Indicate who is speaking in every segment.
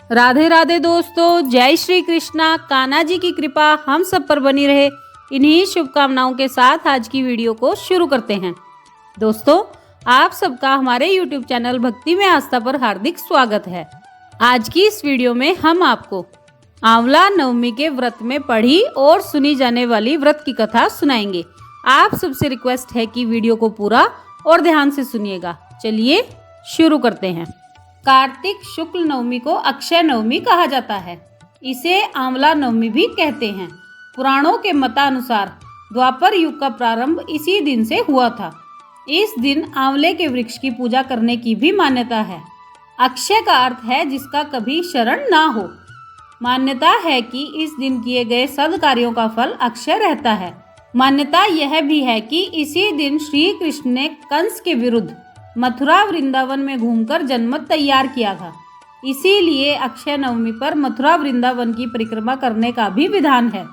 Speaker 1: राधे राधे दोस्तों, जय श्री कृष्णा। कान्हा जी की कृपा हम सब पर बनी रहे, इन्हीं शुभकामनाओं के साथ आज की वीडियो को शुरू करते हैं। दोस्तों, आप सबका हमारे YouTube चैनल भक्ति में आस्था पर हार्दिक स्वागत है। आज की इस वीडियो में हम आपको आंवला नवमी के व्रत में पढ़ी और सुनी जाने वाली व्रत की कथा सुनाएंगे। आप सबसे रिक्वेस्ट है कि वीडियो को पूरा और ध्यान से सुनिएगा। चलिए शुरू करते हैं। कार्तिक शुक्ल नवमी को अक्षय नवमी कहा जाता है। इसे आंवला नवमी भी कहते हैं। पुराणों के मतानुसार द्वापर युग का प्रारंभ इसी दिन से हुआ था। इस दिन आंवले के वृक्ष की पूजा करने की भी मान्यता है। अक्षय का अर्थ है जिसका कभी शरण ना हो। मान्यता है कि इस दिन किए गए सद्कार्यों का फल अक्षय रहता है। मान्यता यह भी है कि इसी दिन श्री कृष्ण ने कंस के विरुद्ध मथुरा वृंदावन में घूमकर जनमत तैयार किया था। इसीलिए अक्षय नवमी पर मथुरा वृंदावन की परिक्रमा करने का भी विधान है।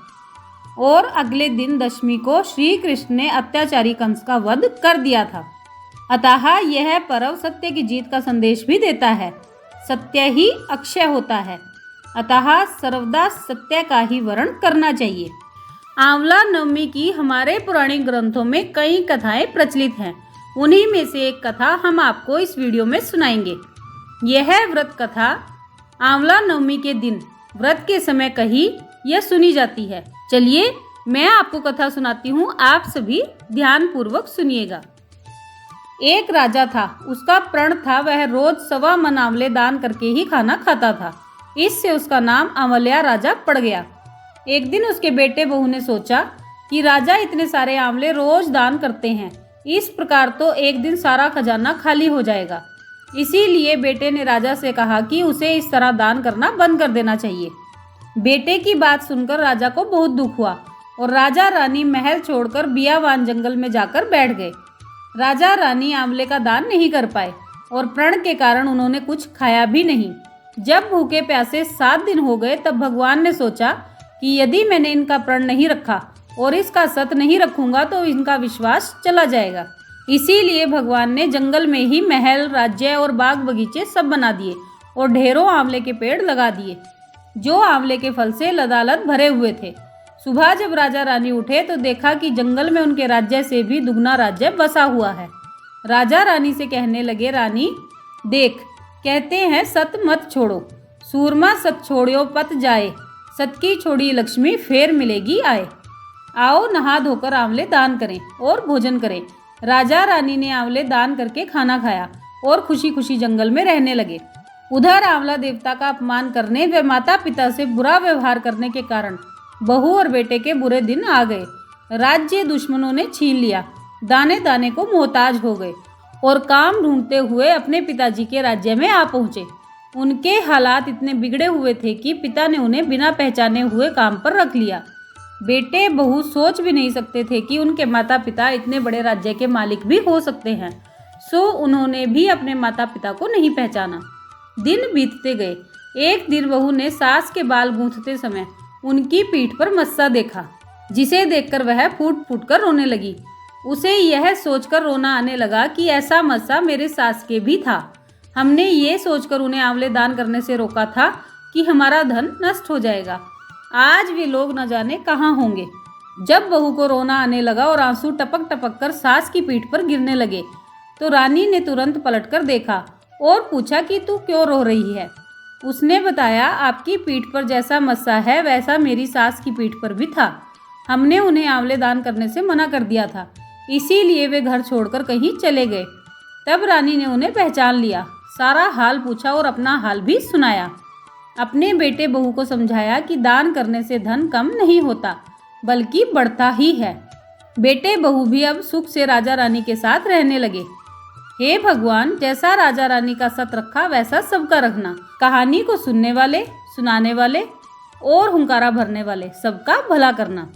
Speaker 1: और अगले दिन दशमी को श्री कृष्ण ने अत्याचारी कंस का वध कर दिया था। अतः यह पर्व सत्य की जीत का संदेश भी देता है। सत्य ही अक्षय होता है, अतः सर्वदा सत्य का ही वर्ण करना चाहिए। आंवला नवमी की हमारे पौराणिक ग्रंथों में कई कथाएं प्रचलित हैं। उन्हीं में से एक कथा हम आपको इस वीडियो में सुनाएंगे। यह व्रत कथा आंवला नवमी के दिन व्रत के समय कही या सुनी जाती है। चलिए मैं आपको कथा सुनाती हूँ, आप सभी ध्यान पूर्वक सुनिएगा। एक राजा था, उसका प्रण था वह रोज 1.25 मन आंवले दान करके ही खाना खाता था। इससे उसका नाम आंवलिया राजा पड़ गया। एक दिन उसके बेटे बहू ने सोचा कि राजा इतने सारे आंवले रोज दान करते हैं, इस प्रकार तो एक दिन सारा खजाना खाली हो जाएगा। इसीलिए बेटे ने राजा से कहा कि उसे इस तरह दान करना बंद कर देना चाहिए। बेटे की बात सुनकर राजा को बहुत दुख हुआ और राजा रानी महल छोड़कर बियावान जंगल में जाकर बैठ गए। राजा रानी आंवले का दान नहीं कर पाए और प्रण के कारण उन्होंने कुछ खाया भी नहीं। जब भूखे प्यासे 7 दिन हो गए तब भगवान ने सोचा कि यदि मैंने इनका प्रण नहीं रखा और इसका सत नहीं रखूंगा तो इनका विश्वास चला जाएगा। इसीलिए भगवान ने जंगल में ही महल, राज्य और बाग बगीचे सब बना दिए और ढेरों आंवले के पेड़ लगा दिए, जो आंवले के फल से लदालद भरे हुए थे। सुबह जब राजा रानी उठे तो देखा कि जंगल में उनके राज्य से भी दुगना राज्य बसा हुआ है। राजा रानी से कहने लगे, रानी देख, कहते हैं सत मत छोड़ो, सूरमा सत छोड़ियो पत जाए, सत की छोड़ी लक्ष्मी फेर मिलेगी आए। आओ नहा धोकर आंवले दान करें और भोजन करें। राजा रानी ने आंवले दान करके खाना खाया और खुशी खुशी जंगल में रहने लगे। उधर आंवला देवता का अपमान करने व माता पिता से बुरा व्यवहार करने के कारण बहू और बेटे के बुरे दिन आ गए। राज्य दुश्मनों ने छीन लिया, दाने दाने को मोहताज हो गए और काम ढूंढते हुए अपने पिताजी के राज्य में आ पहुंचे। उनके हालात इतने बिगड़े हुए थे कि पिता ने उन्हें बिना पहचाने हुए काम पर रख लिया। बेटे बहू सोच भी नहीं सकते थे कि उनके माता पिता इतने बड़े राज्य के मालिक भी हो सकते हैं, सो उन्होंने भी अपने माता पिता को नहीं पहचाना। दिन बीतते गए। एक दिन बहू ने सास के बाल गूंथते समय उनकी पीठ पर मस्सा देखा, जिसे देखकर वह फूट फूट कर रोने लगी। उसे यह सोचकर रोना आने लगा कि ऐसा मस्सा मेरे सास के भी था। हमने ये सोचकर उन्हें आंवले दान करने से रोका था कि हमारा धन नष्ट हो जाएगा। आज वे लोग न जाने कहाँ होंगे। जब बहू को रोना आने लगा और आंसू टपक टपक कर सास की पीठ पर गिरने लगे तो रानी ने तुरंत पलटकर देखा और पूछा कि तू क्यों रो रही है। उसने बताया, आपकी पीठ पर जैसा मस्सा है वैसा मेरी सास की पीठ पर भी था। हमने उन्हें आंवले दान करने से मना कर दिया था, इसीलिए वे घर छोड़कर कहीं चले गए। तब रानी ने उन्हें पहचान लिया, सारा हाल पूछा और अपना हाल भी सुनाया। अपने बेटे बहू को समझाया कि दान करने से धन कम नहीं होता बल्कि बढ़ता ही है। बेटे बहू भी अब सुख से राजा रानी के साथ रहने लगे। हे भगवान, जैसा राजा रानी का सत रखा वैसा सबका रखना। कहानी को सुनने वाले, सुनाने वाले और हुंकारा भरने वाले सबका भला करना।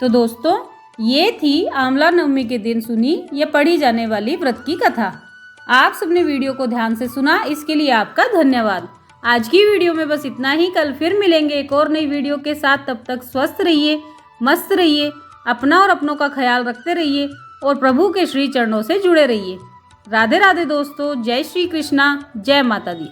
Speaker 1: तो दोस्तों, ये थी आंवला नवमी के दिन सुनी या पढ़ी जाने वाली व्रत की कथा। आप सबने वीडियो को ध्यान से सुना, इसके लिए आपका धन्यवाद। आज की वीडियो में बस इतना ही। कल फिर मिलेंगे एक और नई वीडियो के साथ। तब तक स्वस्थ रहिए, मस्त रहिए, अपना और अपनों का ख्याल रखते रहिए और प्रभु के श्री चरणों से जुड़े रहिए। राधे राधे दोस्तों, जय श्री कृष्णा, जय माता दी।